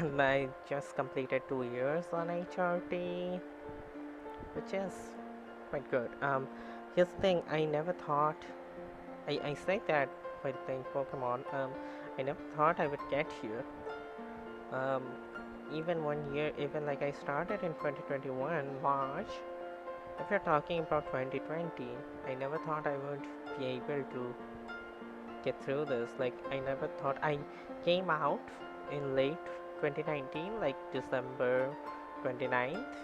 And I just completed 2 years on HRT, which is quite good. Here's the thing, I never thought, I say that while playing Pokemon, I never thought I would get here. Um, even 1 year, even like I started in 2021 March. If you're talking about 2020, I never thought I would be able to get through this. Like, I never thought I came out in late 2019, like December 29th.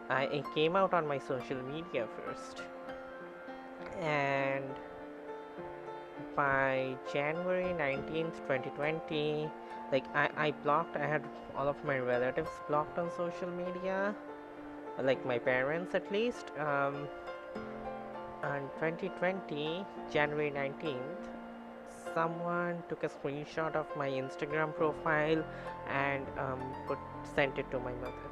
I came out on my social media first, and by January 19th, 2020, like I blocked, I had all of my relatives blocked on social media, like my parents at least. On 2020, January 19th, someone took a screenshot of my Instagram profile and sent it to my mother.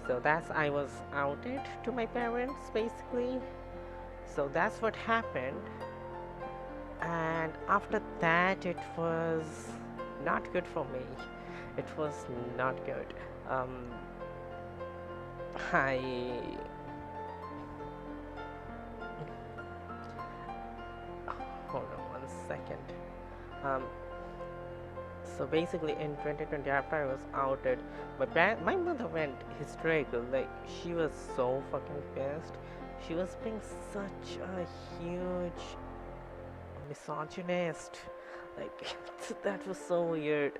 So that's I was outed to my parents basically. So that's what happened. And after that, it was not good for me. It was not good. Um, I hold on 1 second. Um, so basically, in 2020, after I was outed, my mother went hysterical. Like, she was so fucking pissed. She was being such a huge misogynist. Like, that was so weird.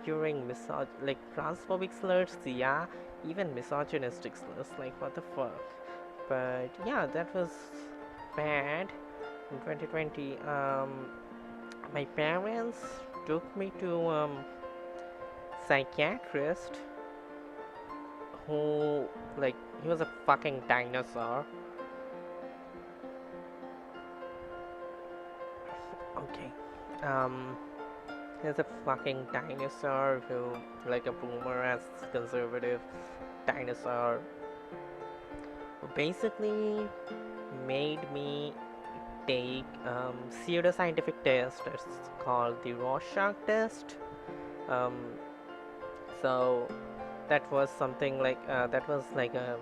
Hearing like transphobic slurs, yeah, even misogynistic slurs. Like, what the fuck? But yeah, that was bad. In 2020, my parents took me to psychiatrist who, like, he was a fucking dinosaur. Okay. He's a fucking dinosaur who, like a boomer ass conservative dinosaur, who basically made me take pseudoscientific test. It's called the Rorschach test. Um, so that was something like that was like a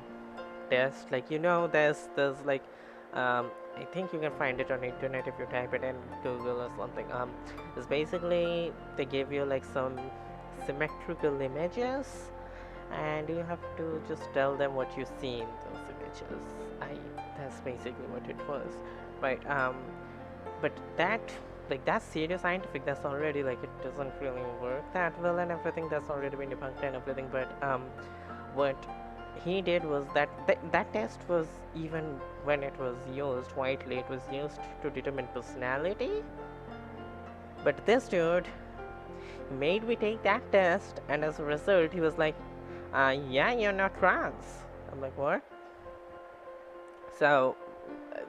test. Like, there's like I think you can find it on internet if you type it in Google or something. It's basically they give you like some symmetrical images, and you have to just tell them what you see in those images. I That's basically what it was, right? But that's serious scientific. That's already like it doesn't really work that well and everything. That's already been debunked and everything. But what he did was that test was, even when it was used widely, it was used to determine personality. But this dude made me take that test, and as a result, he was like, "Yeah, you're not trans." I'm like, "What?" So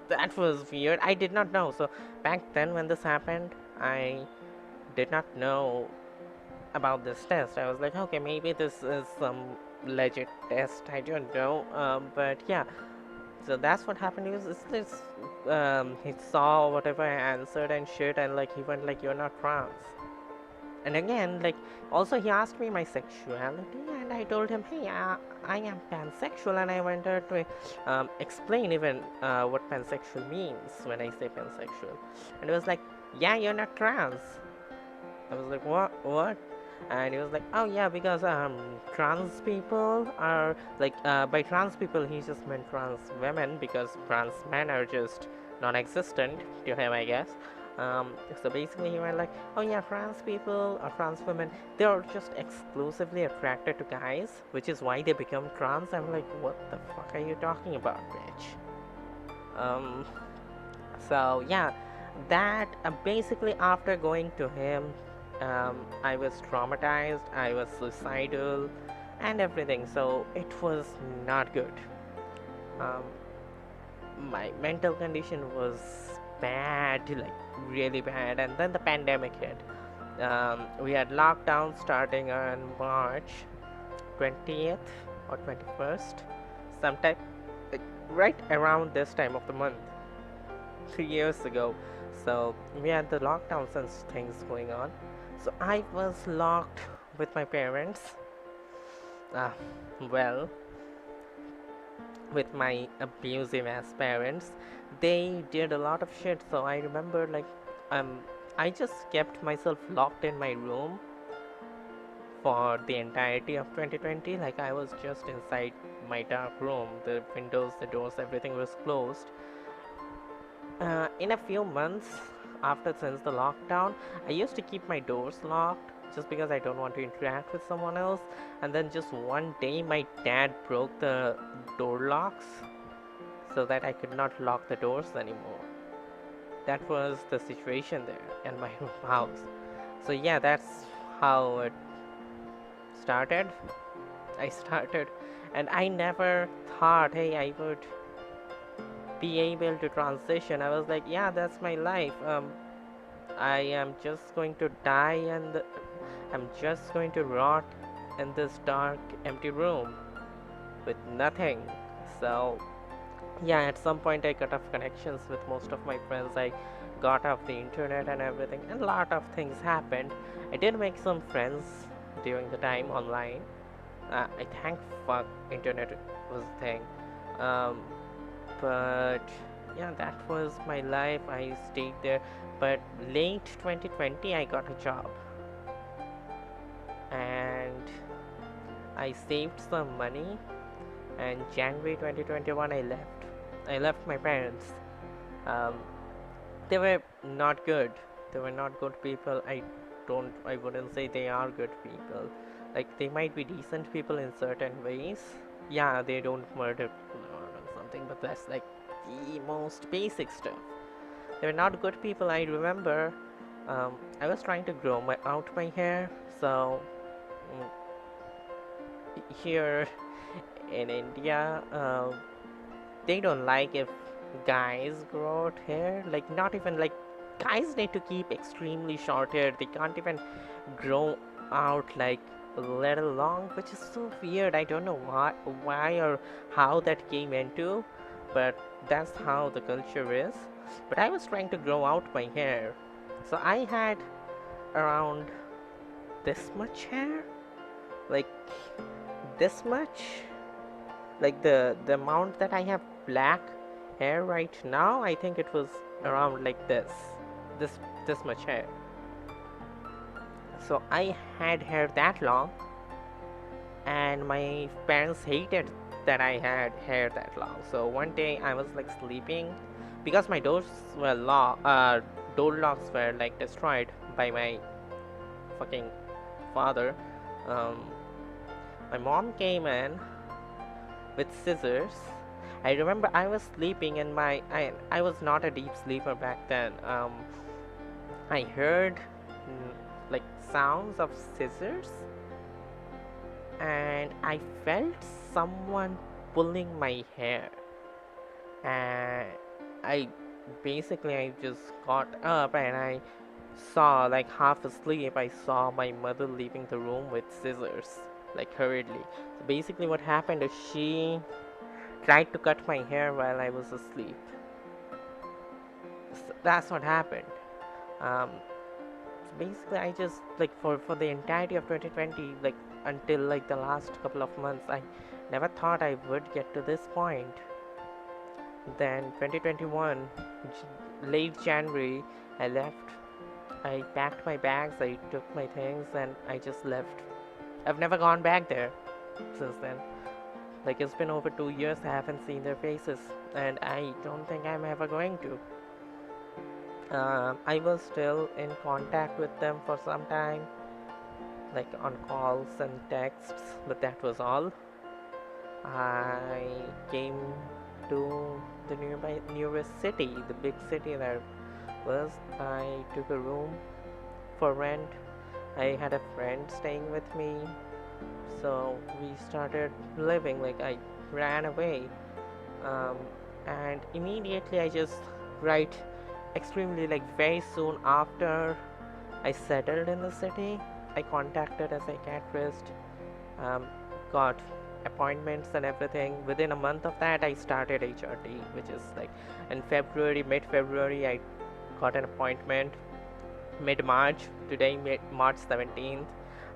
that was weird. I did not know. So back then, when this happened, I did not know about this test. I was like, okay, maybe this is some legit test. I don't know. But yeah, so that's what happened. He saw whatever I answered and shit, and like he went like, "You're not trans." And again, like, also he asked me my sexuality, and I told him, "Hey, I am pansexual," and I wanted to explain even what pansexual means when I say pansexual. And he was like, "Yeah, you're not trans." I was like, what? And he was like, "Oh yeah, because trans people are like by trans people he just meant trans women, because trans men are just non-existent to him, I guess." So basically he went like, "Oh yeah, trans people or trans women, they are just exclusively attracted to guys, which is why they become trans." I'm like, "What the fuck are you talking about, bitch?" Um, so yeah, that basically after going to him, I was traumatized, I was suicidal, and everything. So it was not good. Um, my mental condition was bad, like really bad, and then the pandemic hit. We had lockdown starting on March 20th or 21st, sometime like, right around this time of the month, 3 years ago. So we had the lockdowns and things going on. So I was locked with my parents. Uh, well, with my abusive ass parents, they did a lot of shit. So I remember, like, um, I just kept myself locked in my room for the entirety of 2020. Like, I was just inside my dark room. The windows, the doors, everything was closed. In a few months after, since the lockdown, I used to keep my doors locked just because I don't want to interact with someone else. And then just one day, my dad broke the door locks so that I could not lock the doors anymore. That was the situation there in my house. So yeah, that's how it started. I started, and I never thought, hey, I would be able to transition. I was like, yeah, that's my life. I am just going to die, and I'm just going to rot in this dark, empty room with nothing. So yeah, at some point I cut off connections with most of my friends. I got off the internet and everything, and a lot of things happened. I did make some friends during the time online. I thank fuck internet was a thing. um, but yeah, that was my life. I stayed there, but late 2020 I got a job, and I saved some money, and January 2021 I left my parents. um, they were not good. They were not good people. I wouldn't say they are good people. Like, they might be decent people in certain ways. Yeah, they don't murder people or something, but that's like the most basic stuff. They were not good people. I remember, I was trying to grow out my hair. So mm, here in India, they don't like if guys grow out hair. Like, not even like, guys need to keep extremely short hair. They can't even grow out like a little long, which is so weird. I don't know why or how that came into, but that's how the culture is. But I was trying to grow out my hair, so I had around this much hair, like this much, like the amount that I have black hair right now. I think it was around like this this much hair. So I had hair that long, and my parents hated that I had hair that long. So one day I was like sleeping, because my door locks were like destroyed by my fucking father. Um, my mom came in with scissors. I remember I was sleeping, and I was not a deep sleeper back then. I heard like sounds of scissors, and I felt someone pulling my hair. And I just got up, and I saw, like half asleep, I saw my mother leaving the room with scissors, like hurriedly. So basically, what happened is she tried to cut my hair while I was asleep. So that's what happened. Um, so basically, I just like for the entirety of 2020, like until like the last couple of months, I never thought I would get to this point. Then 2021, late January, I left. I packed my bags, I took my things, and I just left. I've never gone back there since then. Like, it's been over 2 years, I haven't seen their faces, and I don't think I'm ever going to. I was still in contact with them for some time, like on calls and texts, but that was all. I came to the nearest city, the big city there was. I took a room for rent. I had a friend staying with me, so we started living. Like, I ran away, um, and immediately I just right extremely, like very soon after I settled in the city, I contacted a psychiatrist, um, got appointments and everything. Within a month of that, I started HRT, which is like in mid February, I got an appointment. Mid March, today, March 17th,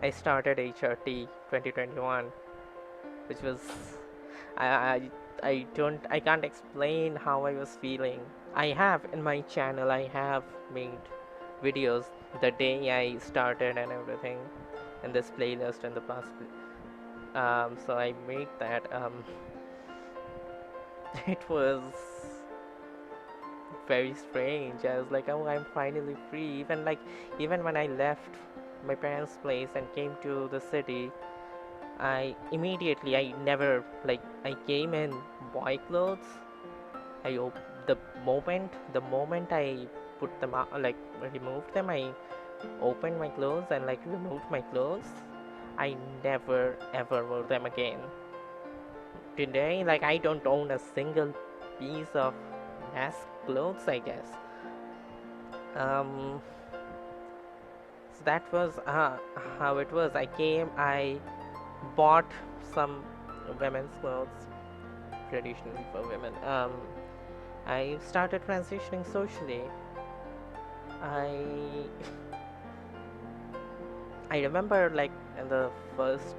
I started HRT 2021, which was I I I can't explain how I was feeling. I have in my channel, I have made videos the day I started and everything in this playlist in the past. So I made that. It was very strange. I was like, oh, I'm finally free. Even when I left my parents' place and came to the city, I never like I came in boy clothes. The moment I put them out, like removed them, I opened my clothes and like removed my clothes. I never ever wore them again. Today, like I don't own a single piece of mask clothes, I guess. Um, so that was how it was. I bought some women's clothes traditionally for women. I started transitioning socially. I I remember like in the first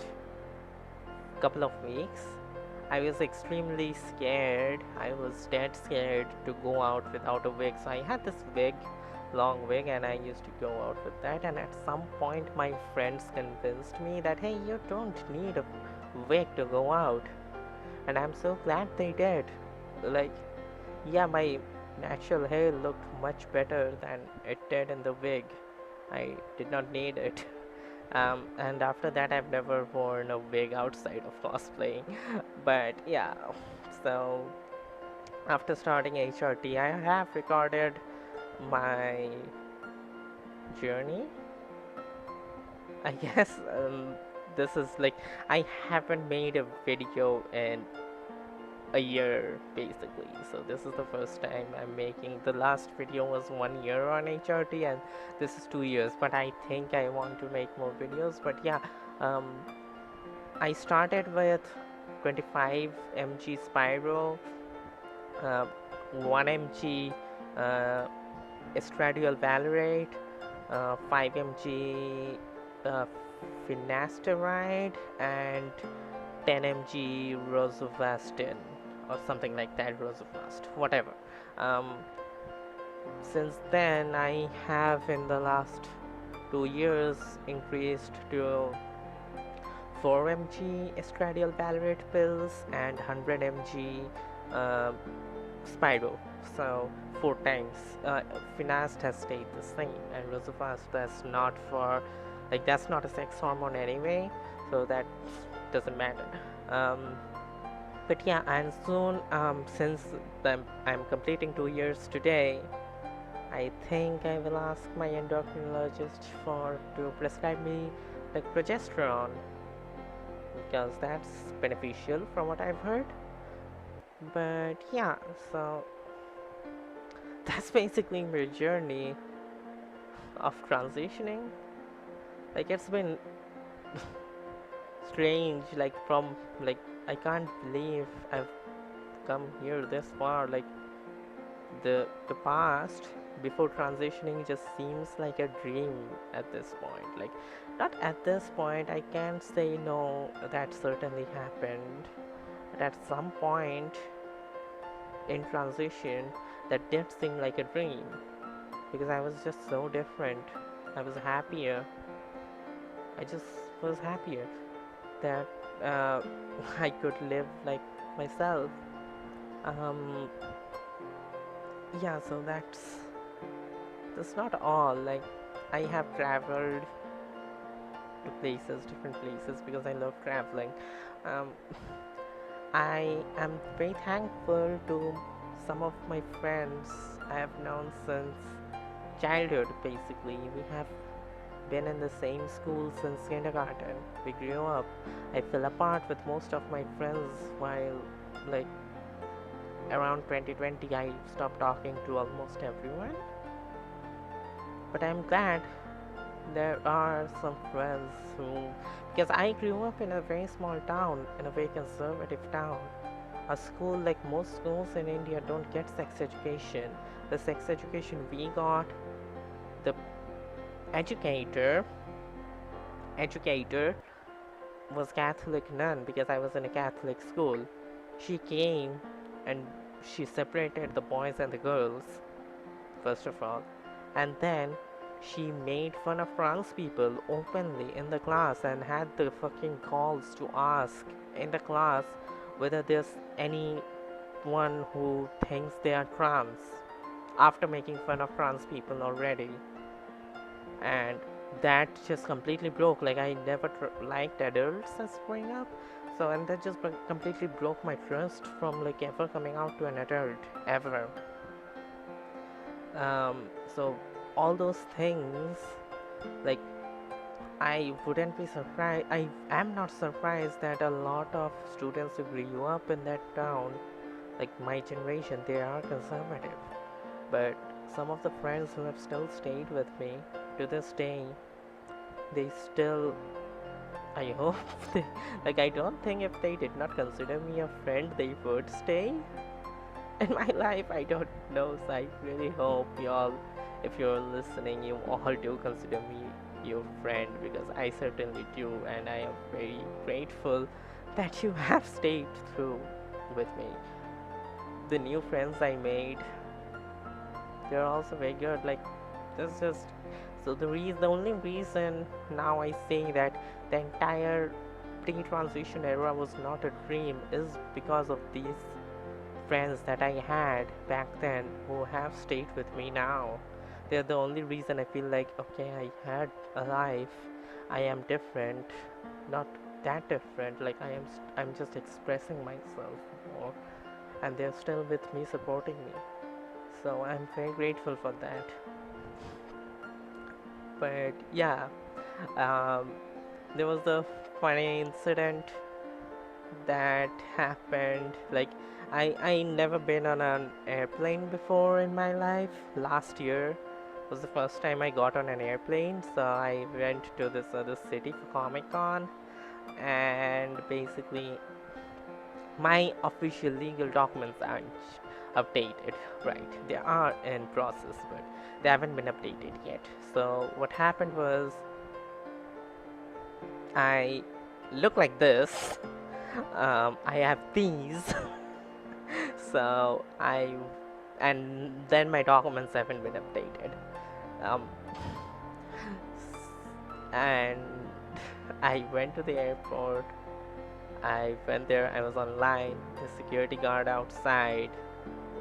couple of weeks, I was extremely scared. I was dead scared to go out without a wig. So I had this wig, long wig, and I used to go out with that. And at some point, my friends convinced me that hey, you don't need a wig to go out. And I'm so glad they did. Like, yeah, my natural hair looked much better than it did in the wig. I did not need it. And after that, I've never worn a wig outside of cosplaying. But yeah, so after starting HRT, I have recorded my journey. I guess this is like I haven't made a video in a year basically. So this is the first time I'm making. The last video was 1 year on HRT, and this is 2 years. But I think I want to make more videos. But yeah, um, I started with 25 mg Spyro, uh, 1 mg uh, estradiol valerate, 5 mg uh, finasteride, and 10 mg rosuvastatin or something like that, rosavast, whatever. Um, since then, I have in the last 2 years increased to 4 mg estradiol valerate pills and 100 mg uh, Spyro. So 4 times. Finast has stayed the same, and Rosavast that's not for that's not a sex hormone anyway, so that doesn't matter. Um, but yeah, and soon, since I'm completing 2 years today, I think I will ask my endocrinologist for to prescribe me like progesterone because that's beneficial from what I've heard. But yeah, so that's basically my journey of transitioning. Like it's been strange, like from like I can't believe I've come here this far. Like the past before transitioning just seems like a dream at this point. Like not at this point, I can't say no, that certainly happened. But at some point in transition, that did seem like a dream because I was just so different. I was happier. I just was happier that uh, I could live like myself. Um, yeah, so that's not all. Like I have traveled to places, different places because I love traveling. Um, I am very thankful to some of my friends I have known since childhood. Basically, we have been in the same school since kindergarten. We grew up. I fell apart with most of my friends while, like, around 2020, I stopped talking to almost everyone. But I'm glad there are some friends who, because I grew up in a very small town, in a very conservative town. A school, like most schools in India, don't get sex education. The sex education we got, the educator educator was Catholic nun because I was in a Catholic school. She came and she separated the boys and the girls, first of all, and then she made fun of trans people openly in the class and had the fucking calls to ask in the class whether there's anyone who thinks they are trans after making fun of trans people already. And that just completely broke. Like, I never liked adults as growing up, so and that just completely broke my trust from like ever coming out to an adult ever. So all those things, like, I wouldn't be surprised. I am not surprised that a lot of students who grew up in that town, like my generation, they are conservative. But some of the friends who have still stayed with me to this day, they still, I hope they, like, I don't think if they did not consider me a friend, they would stay in my life. I don't know, so I really hope y'all, if you're listening, you all do consider me your friend, because I certainly do, and I am very grateful that you have stayed through with me. The new friends I made, they're also very good. Like, this just, so the only reason now I say that the entire pre-transition era was not a dream is because of these friends that I had back then who have stayed with me now. They're the only reason I feel like, okay, I had a life. I am different, not that different. Like, I'm just expressing myself more, and they're still with me, supporting me. So I'm very grateful for that. But yeah, um, there was a funny incident that happened. Like, I never been on an airplane before in my life. Last year was the first time I got on an airplane, so I went to this other city for Comic Con, and basically my official legal documents aren't updated. Right, they are in process, but they haven't been updated yet. So what happened was, I look like this. I have these. So and then my documents haven't been updated. Um, and I went to the airport. I went there. I was online. The security guard outside,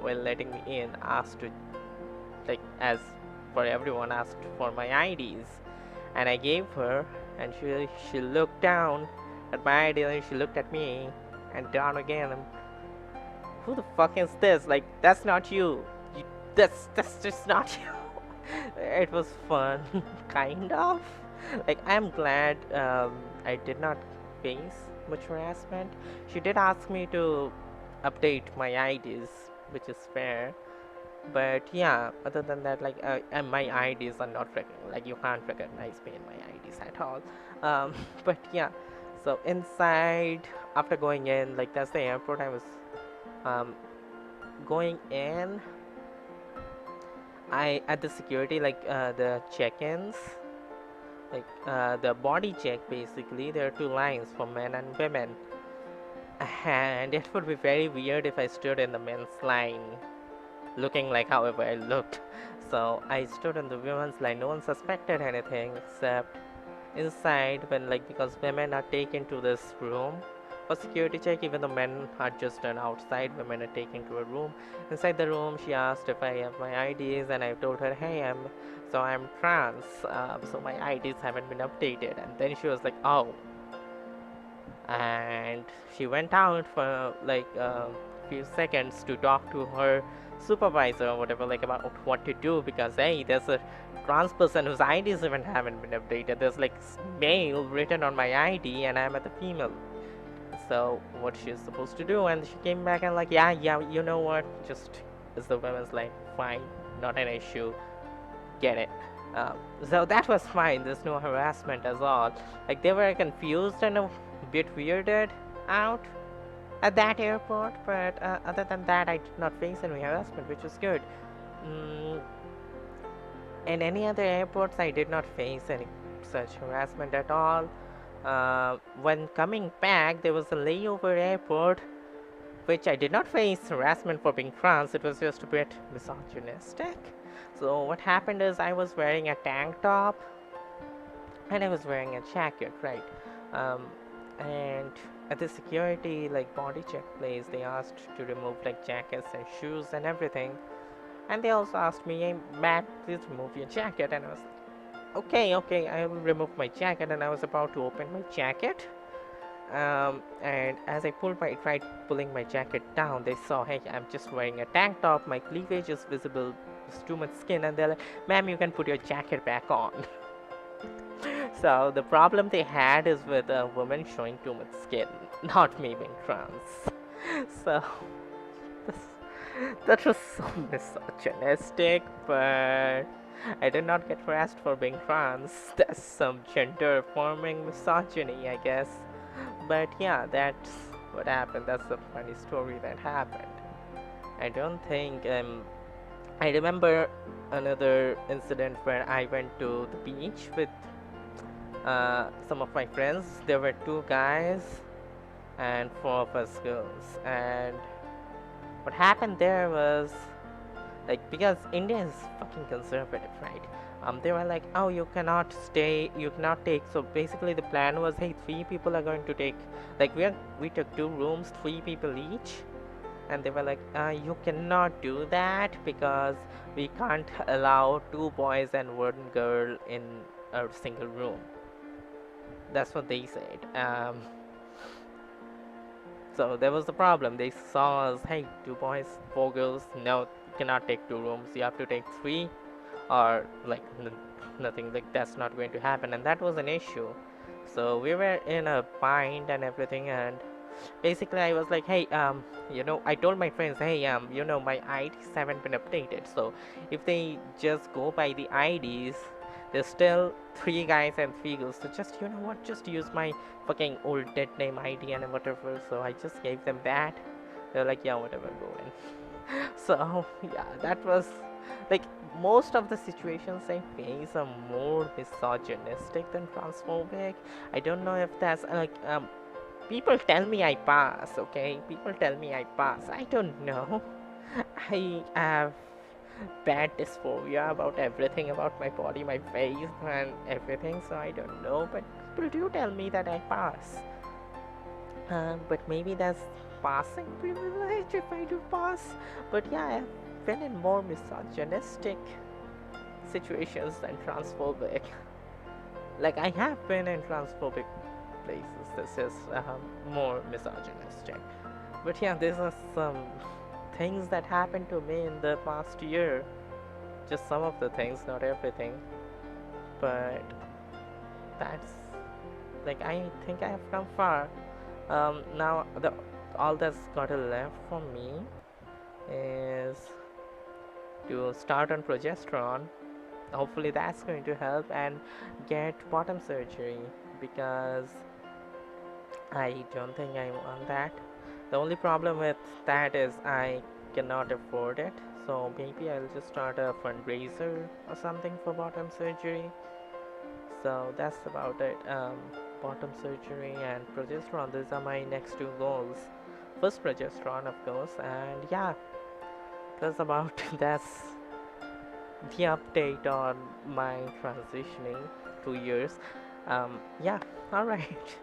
while letting me in, asked to, like, as for everyone, asked for my IDs, and I gave her, and she looked down at my ID, and she looked at me, and down again. And who the fuck is this? Like, that's not you. That's just not you. It was fun, kind of. Like, I'm glad I did not face much harassment. She did ask me to update my IDs, which is fair. But yeah, other than that, like, and my IDs are not like, you can't recognize me in my IDs at all. But yeah, so inside, after going in, like, that's the airport I was um, going in. I at the security, like, the check-ins, like, the body check, basically there are two lines for men and women, and it would be very weird if I stood in the men's line looking like however I looked. So I stood in the women's line. No one suspected anything except inside, when, like, because women are taken to this room for security check, even though men are just done outside, women are taken to a room. Inside the room, she asked if I have my IDs, and I told her, hey, I'm trans, so my IDs haven't been updated. And then she was like, oh, and she went out for like a few seconds to talk to her supervisor or whatever, like, about what to do, because hey, there's a trans person whose IDs even haven't been updated. There's like male written on my ID, and I'm at the female. So what she's supposed to do? And she came back and like, yeah, you know what? Just as the woman's like, fine, not an issue, get it. So that was fine. There's no harassment at all. Like, they were confused and a bit weirded out at that airport, but other than that, I did not face any harassment, which was good. In any other airports, I did not face any such harassment at all. When coming back, there was a layover airport, which I did not face harassment for being trans. It was just a bit misogynistic. So what happened is I was wearing a tank top and I was wearing a jacket, right? Um, and at the security like body check place, they asked to remove like jackets and shoes and everything. And they also asked me, "Hey, ma'am, please remove your jacket." And I was okay, okay, I will remove my jacket. And I was about to open my jacket. And as I tried pulling my jacket down, they saw, hey, I'm just wearing a tank top. My cleavage is visible. There's too much skin. And they're like, "Ma'am, you can put your jacket back on." So the problem they had is with a woman showing too much skin, not me being trans. So this, that was so misogynistic, but I did not get harassed for being trans. That's some gender affirming misogyny, I guess. But yeah, that's what happened. That's the funny story that happened. I don't think I remember another incident where I went to the beach with some of my friends. There were two guys and four of us girls. And what happened there was like, because India is fucking conservative, right? They were like, "Oh, you cannot stay, you cannot take." So basically, the plan was, hey, three people are going to take, like, we took two rooms, three people each, and they were like, "You cannot do that because we can't allow two boys and one girl in a single room." That's what they said. So there was the problem. They saw us, hey, two boys, four girls. No, you cannot take two rooms. You have to take three, or like nothing. Like that's not going to happen, and that was an issue. So we were in a bind and everything, and basically I was like, hey, I told my friends, hey, my IDs haven't been updated. So if they just go by the IDs, there's still three guys and three girls. So just, you know what, just use my fucking old dead name ID and whatever. So I just gave them that. They're like, yeah, whatever, go in. So yeah, that was like, most of the situations I face are more misogynistic than transphobic. I don't know if that's like people tell me I pass, okay? People tell me I pass. I don't know. I have bad dysphoria about everything about my body, my face, and everything, so I don't know. But people do tell me that I pass. But maybe that's passing privilege if I do pass. But yeah, I've been in more misogynistic situations than transphobic. Like, I have been in transphobic places. This is more misogynistic. But yeah, these are some things that happened to me in the past year. Just some of the things, not everything. But that's like, I think I have come far. Now all that's got left for me is to start on progesterone. Hopefully that's going to help, and get bottom surgery, because I don't think I want that. The only problem with that is I cannot afford it. So maybe I'll just start a fundraiser or something for bottom surgery. So that's about it. Bottom surgery and progesterone. These are my next two goals. First, progesterone, of course, and yeah, that's about that's the update on my transitioning 2 years. Yeah, all right.